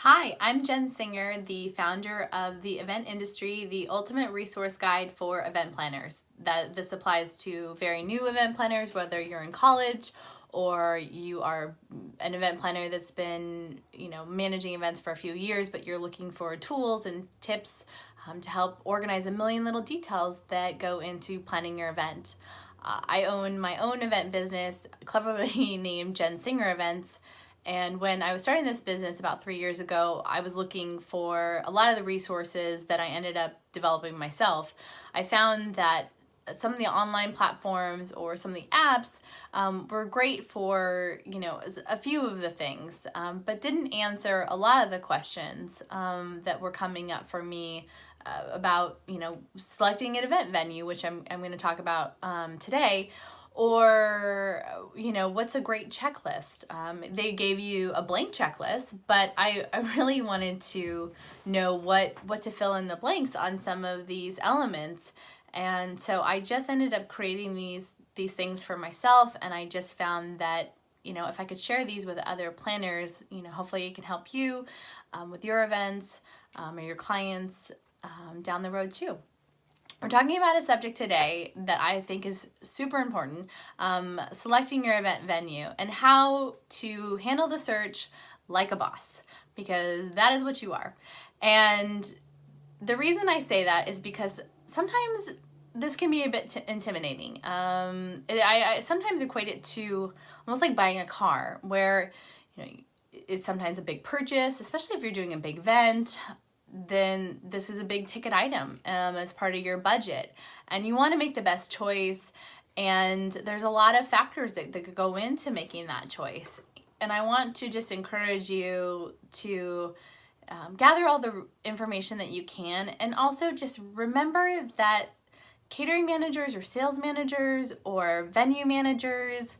Hi, I'm Jen Singer, the founder of The Event Industry, the ultimate resource guide for event planners. This applies to very new event planners, whether you're in college or you are an event planner that's been, managing events for a few years, but you're looking for tools and tips to help organize a million little details that go into planning your event. I own my own event business, cleverly named Jen Singer Events. And when I was starting this business about 3 years ago, I was looking for a lot of the resources that I ended up developing myself. I found that some of the online platforms or some of the apps were great for, a few of the things, but didn't answer a lot of the questions that were coming up for me about, selecting an event venue, which I'm going to talk about today. Or, what's a great checklist? They gave you a blank checklist, but I really wanted to know what to fill in the blanks on some of these elements. And so I just ended up creating these things for myself, and I just found that, if I could share these with other planners, hopefully it can help you with your events or your clients down the road too. We're talking about a subject today that I think is super important, selecting your event venue and how to handle the search like a boss, because that is what you are. And the reason I say that is because sometimes this can be a bit intimidating. I sometimes equate it to almost like buying a car, where it's sometimes a big purchase, especially if you're doing a big event. Then this is a big ticket item as part of your budget, and you want to make the best choice, and there's a lot of factors that could go into making that choice. And I want to just encourage you to gather all the information that you can, and also just remember that catering managers or sales managers or venue managers,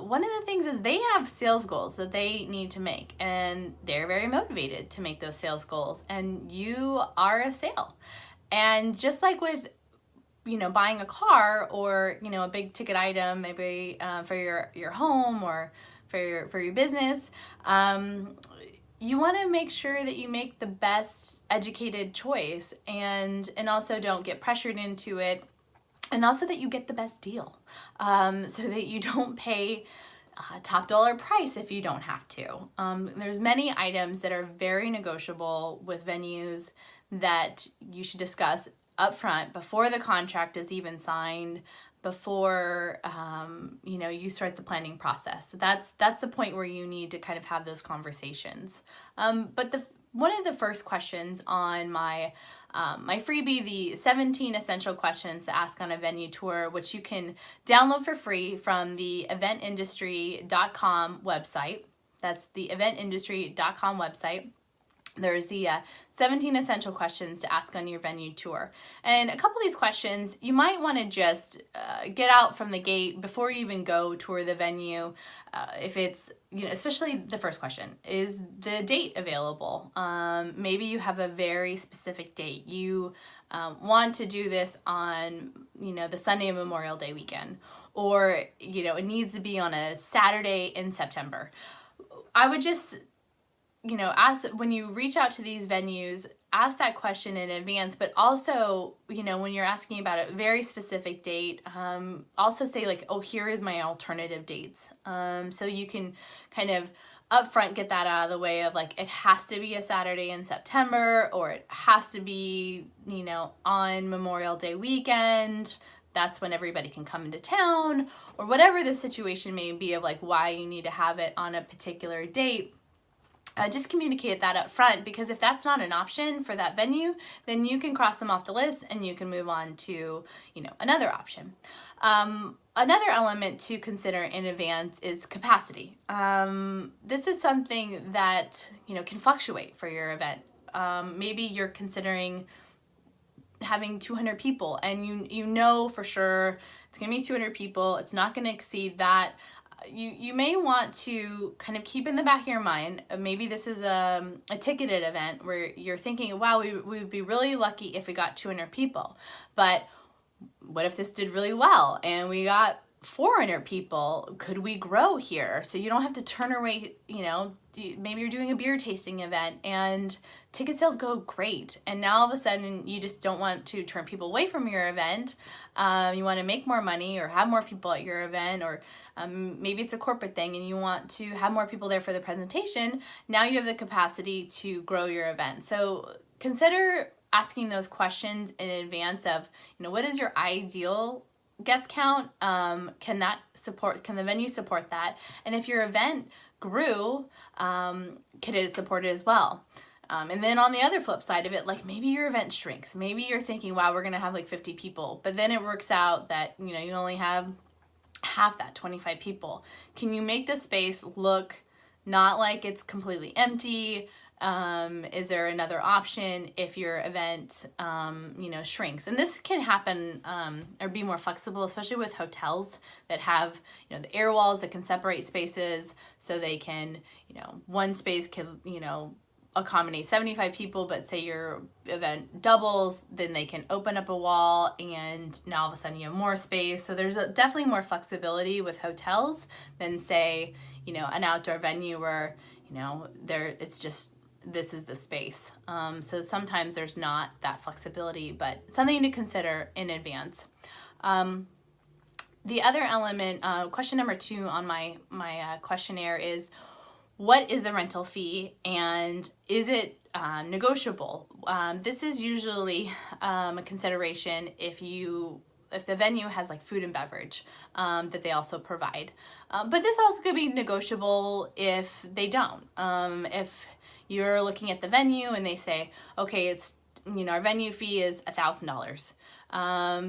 one of the things is they have sales goals that they need to make, and they're very motivated to make those sales goals, and you are a sale. And just like with buying a car or a big ticket item, maybe for your home or for your business, you want to make sure that you make the best educated choice, and also don't get pressured into it. And also that you get the best deal, so that you don't pay top dollar price if you don't have to. There's many items that are very negotiable with venues that you should discuss up front before the contract is even signed, before you start the planning process. So that's the point where you need to kind of have those conversations. But one of the first questions on my freebie, the 17 essential questions to ask on a venue tour, which you can download for free from the eventindustry.com website. That's the eventindustry.com website. There's the 17 essential questions to ask on your venue tour. And a couple of these questions, you might want to just get out from the gate before you even go tour the venue. If it's, especially the first question, is the date available? Maybe you have a very specific date. You want to do this on, the Sunday of Memorial Day weekend, or, it needs to be on a Saturday in September. I would just ask, when you reach out to these venues, ask that question in advance, but also, when you're asking about a very specific date, also say like, oh, here is my alternative dates. So you can kind of upfront get that out of the way of like, it has to be a Saturday in September, or it has to be, on Memorial Day weekend. That's when everybody can come into town, or whatever the situation may be of like why you need to have it on a particular date. Just communicate that up front, because if that's not an option for that venue, then you can cross them off the list and you can move on to, another option. Another element to consider in advance is capacity. This is something that, can fluctuate for your event. Maybe you're considering having 200 people, and you know for sure it's going to be 200 people. It's not going to exceed that. You may want to kind of keep in the back of your mind, maybe this is a ticketed event where you're thinking, wow, we would be really lucky if we got 200 people. But what if this did really well and we got 400 people, could we grow here? So you don't have to turn away, maybe you're doing a beer tasting event and ticket sales go great. And now all of a sudden you just don't want to turn people away from your event. You want to make more money or have more people at your event, or maybe it's a corporate thing and you want to have more people there for the presentation. Now you have the capacity to grow your event. So consider asking those questions in advance of, what is your ideal guest count? Can the venue support that? And if your event grew, could it support it as well? And then on the other flip side of it, like maybe your event shrinks. Maybe you're thinking, wow, we're gonna have like 50 people, but then it works out that, you only have half that, 25 people. Can you make the space look not like it's completely empty? Is there another option if your event, shrinks? And this can happen or be more flexible, especially with hotels that have, the air walls that can separate spaces, so they can, one space can, accommodate 75 people, but say your event doubles, then they can open up a wall and now all of a sudden you have more space. So there's definitely more flexibility with hotels than say, an outdoor venue where, it's just, this is the space. So sometimes there's not that flexibility, but something to consider in advance. The other element, question number 2 on my questionnaire is, what is the rental fee and is it negotiable? This is usually a consideration if the venue has like food and beverage that they also provide. But this also could be negotiable if they don't. If you're looking at the venue and they say, okay, it's, our venue fee is $1,000.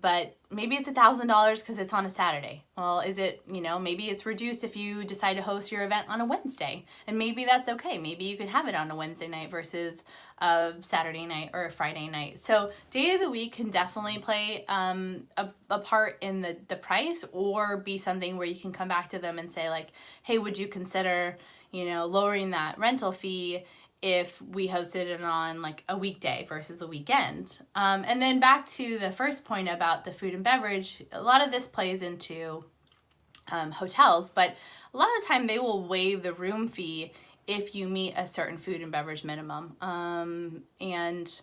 But maybe it's $1,000 because it's on a Saturday. Well, is it, maybe it's reduced if you decide to host your event on a Wednesday, and maybe that's okay. Maybe you could have it on a Wednesday night versus a Saturday night or a Friday night. So day of the week can definitely play a part in the price, or be something where you can come back to them and say like, hey, would you consider, lowering that rental fee if we hosted it on like a weekday versus a weekend. And then back to the first point about the food and beverage, a lot of this plays into hotels, but a lot of the time they will waive the room fee if you meet a certain food and beverage minimum. And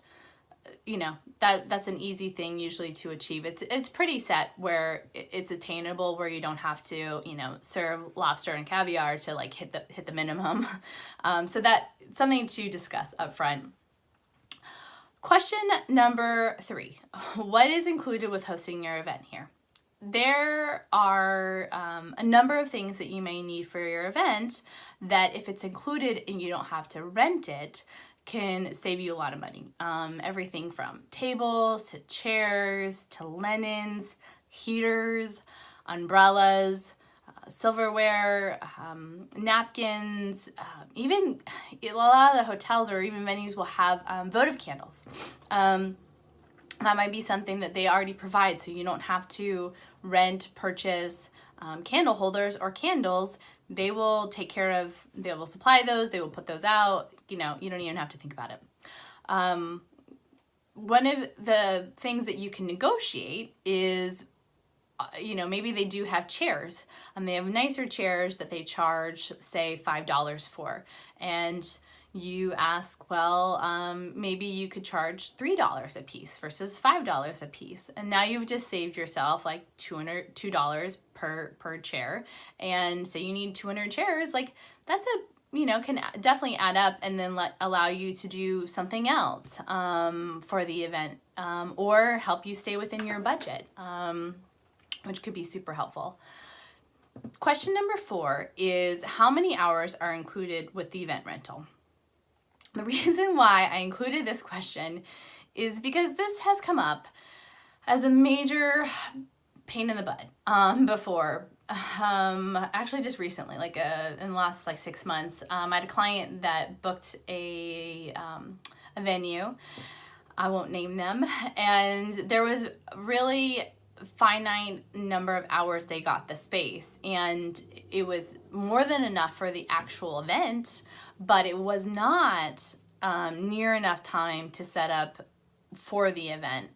that's an easy thing usually to achieve. It's pretty set where it's attainable, where you don't have to, serve lobster and caviar to like hit the minimum. So that's something to discuss up front. Question number 3, what is included with hosting your event here? There are a number of things that you may need for your event that if it's included and you don't have to rent it, can save you a lot of money. Everything from tables to chairs to linens, heaters, umbrellas, silverware, napkins, even a lot of the hotels or even venues will have votive candles. That might be something that they already provide, so you don't have to purchase candle holders or candles. They will they will supply those, they will put those out, you don't even have to think about it. One of the things that you can negotiate is, maybe they do have chairs, and they have nicer chairs that they charge, say, $5 for, and you ask, well, maybe you could charge $3 a piece versus $5 a piece. And now you've just saved yourself like $2 per chair. And so you need 200 chairs. Like that's can definitely add up and then allow you to do something else for the event or help you stay within your budget, which could be super helpful. Question number 4 is, how many hours are included with the event rental? The reason why I included this question is because this has come up as a major pain in the butt before. Actually just recently, in the last 6 months, I had a client that booked a venue. I won't name them. And there was really finite number of hours they got the space, and it was more than enough for the actual event, but it was not near enough time to set up for the event.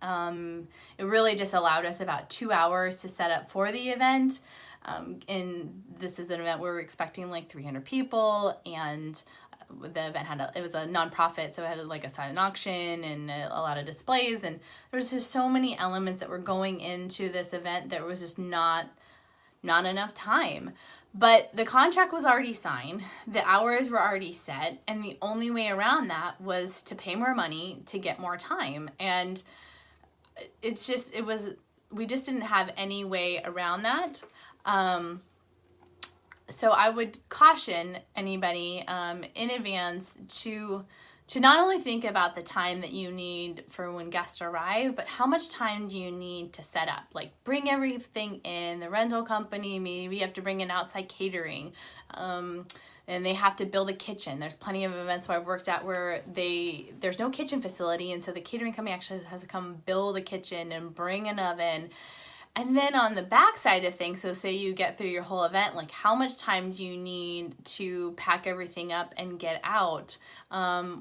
It really just allowed us about 2 hours to set up for the event. And this is an event where we're expecting like 300 people, and the event it was a nonprofit, so it had like a silent auction and a lot of displays, and there was just so many elements that were going into this event that was just not enough time. But the contract was already signed, the hours were already set, and the only way around that was to pay more money to get more time. And we just didn't have any way around that. So I would caution anybody in advance to not only think about the time that you need for when guests arrive, but how much time do you need to set up? Like, bring everything in, the rental company, maybe you have to bring in outside catering, and they have to build a kitchen. There's plenty of events where I've worked at where there's no kitchen facility, and so the catering company actually has to come build a kitchen and bring an oven. And then on the back side of things, so say you get through your whole event, like how much time do you need to pack everything up and get out,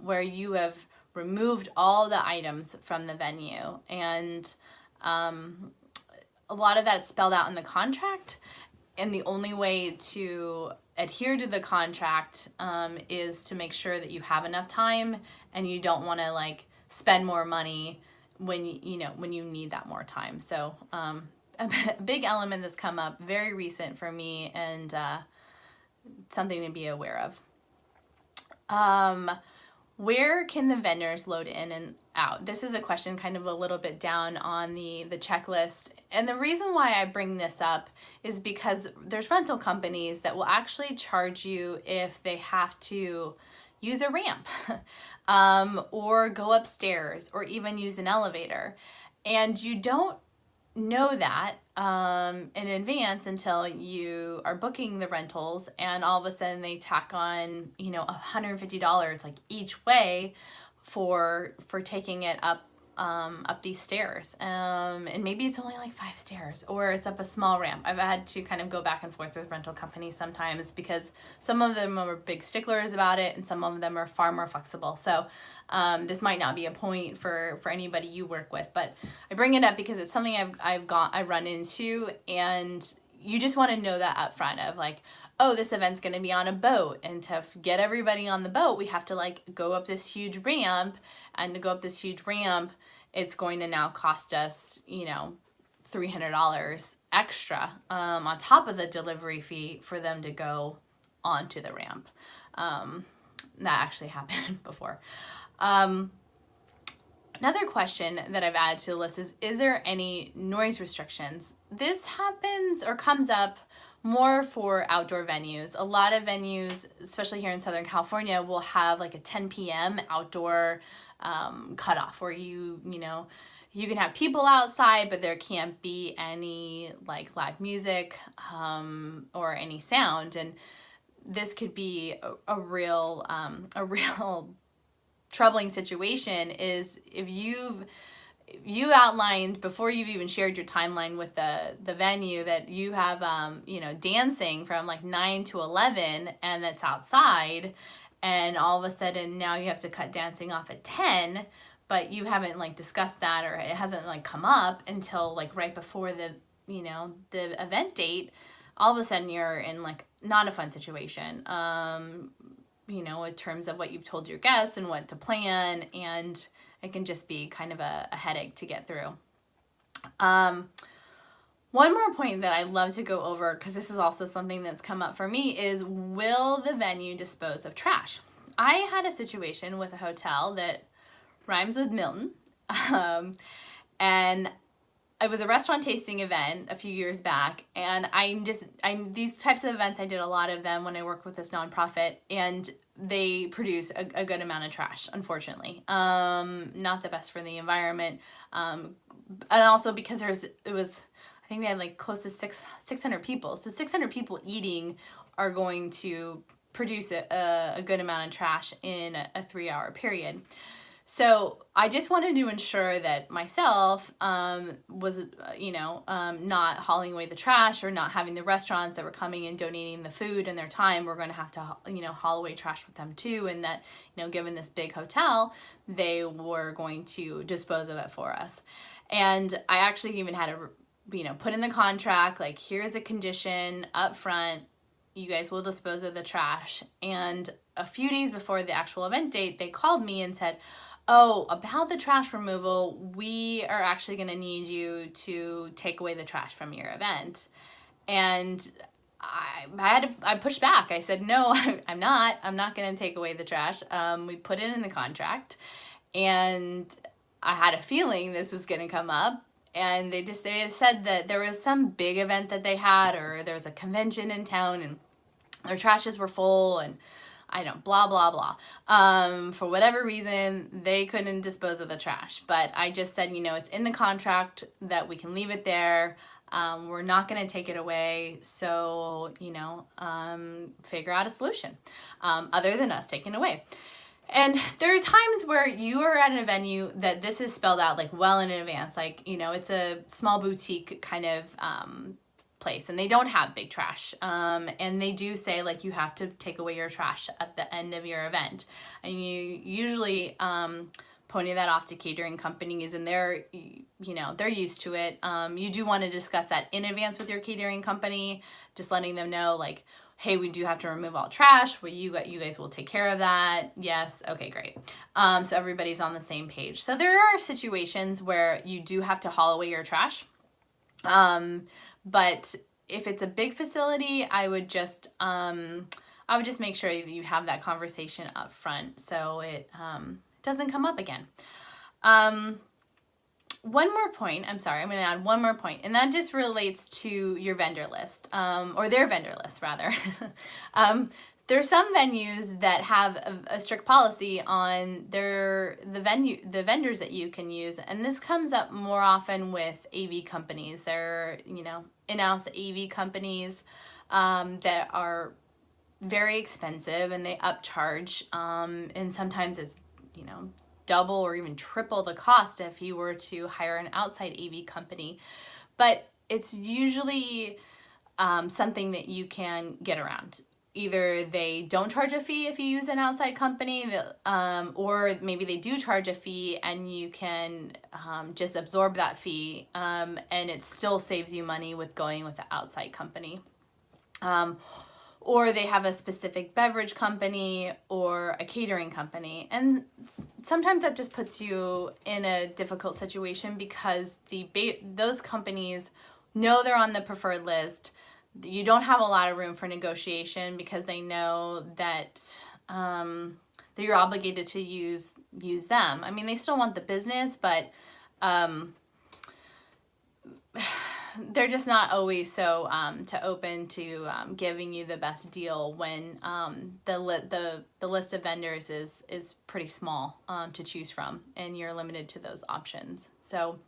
where you have removed all the items from the venue. And a lot of that's spelled out in the contract. And the only way to adhere to the contract is to make sure that you have enough time and you don't want to like spend more money when you need that more time. So a big element that's come up, very recent for me, and something to be aware of. Where can the vendors load in and out? This is a question kind of a little bit down on the checklist. And the reason why I bring this up is because there's rental companies that will actually charge you if they have to use a ramp or go upstairs or even use an elevator. And you don't know that in advance until you are booking the rentals, and all of a sudden they tack on $150 like each way for taking it up these stairs, and maybe it's only like 5 stairs, or it's up a small ramp. I've had to kind of go back and forth with rental companies sometimes because some of them are big sticklers about it and some of them are far more flexible. So this might not be a point for anybody you work with, but I bring it up because it's something I've run into, and you just want to know that up front of like, oh, this event's going to be on a boat, and to get everybody on the boat, we have to like go up this huge ramp, and to go up this huge ramp, it's going to now cost us, $300 extra on top of the delivery fee for them to go onto the ramp. That actually happened before. Another question that I've added to the list is there any noise restrictions? This happens or comes up more for outdoor venues. A lot of venues, especially here in Southern California, will have like a 10 p.m. outdoor cutoff where you can have people outside, but there can't be any like live music or any sound. And this could be a real troubling situation is if you outlined before you've even shared your timeline with the venue that you have dancing from like 9 to 11 and that's outside, and all of a sudden now you have to cut dancing off at 10, but you haven't like discussed that, or it hasn't like come up until like right before the event date. All of a sudden you're in like not a fun situation in terms of what you've told your guests and what to plan, and it can just be kind of a headache to get through. One more point that I love to go over, because this is also something that's come up for me, is will the venue dispose of trash? I had a situation with a hotel that rhymes with Milton, and it was a restaurant tasting event a few years back, and these types of events, I did a lot of them when I worked with this nonprofit, and they produce a good amount of trash, unfortunately. Not the best for the environment, and also because I think we had like close to 600 people, so 600 people eating are going to produce a good amount of trash in a 3-hour period. So I just wanted to ensure that myself was, not hauling away the trash, or not having the restaurants that were coming and donating the food and their time were going to have to, haul away trash with them too. And that, given this big hotel, they were going to dispose of it for us. And I actually even had to, put in the contract, like, here's a condition up front, you guys will dispose of the trash. And a few days before the actual event date, they called me and said, oh, about the trash removal, we are actually going to need you to take away the trash from your event. And I pushed back. I said, no, I'm not going to take away the trash. We put it in the contract, and I had a feeling this was going to come up. And they said that there was some big event that they had, or there was a convention in town and their trashes were full, and I don't, blah, blah, blah. For whatever reason, they couldn't dispose of the trash. But I just said, it's in the contract that we can leave it there. We're not going to take it away. So, figure out a solution other than us taking it away. And there are times where you are at a venue that this is spelled out like well in advance. Like, it's a small boutique kind of place, and they don't have big trash. And they do say, like, you have to take away your trash at the end of your event. And you usually pony that off to catering companies, and they're used to it. You do want to discuss that in advance with your catering company, just letting them know, like, hey, we do have to remove all trash. Well, you guys will take care of that. Yes. Okay, great. So everybody's on the same page. So there are situations where you do have to haul away your trash. But if it's a big facility, I would just make sure that you have that conversation up front so it doesn't come up again. One more point, I'm going to add one more point, and that just relates to your vendor list, or their vendor list, rather. There's some venues that have a strict policy on the vendors that you can use, and this comes up more often with AV companies. They're, in-house AV companies that are very expensive, and they upcharge, and sometimes it's, double or even triple the cost if you were to hire an outside AV company. But it's usually something that you can get around. Either they don't charge a fee if you use an outside company, or maybe they do charge a fee and you can just absorb that fee, and it still saves you money with going with the outside company. Or they have a specific beverage company or a catering company. And sometimes that just puts you in a difficult situation because those companies know they're on the preferred list. You don't have a lot of room for negotiation because they know that that you're obligated to use them. I mean, they still want the business, but they're just not always so open to giving you the best deal when the list of vendors is pretty small to choose from, and you're limited to those options. So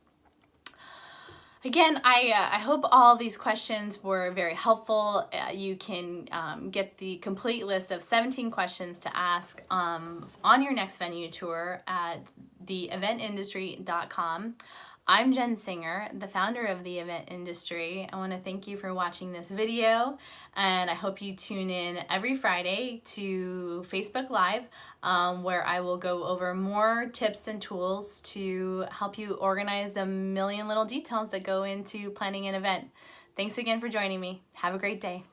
again, I hope all these questions were very helpful. You can get the complete list of 17 questions to ask on your next venue tour at theeventindustry.com. I'm Jen Singer, the founder of The Event Industry. I want to thank you for watching this video, and I hope you tune in every Friday to Facebook Live, where I will go over more tips and tools to help you organize the million little details that go into planning an event. Thanks again for joining me. Have a great day.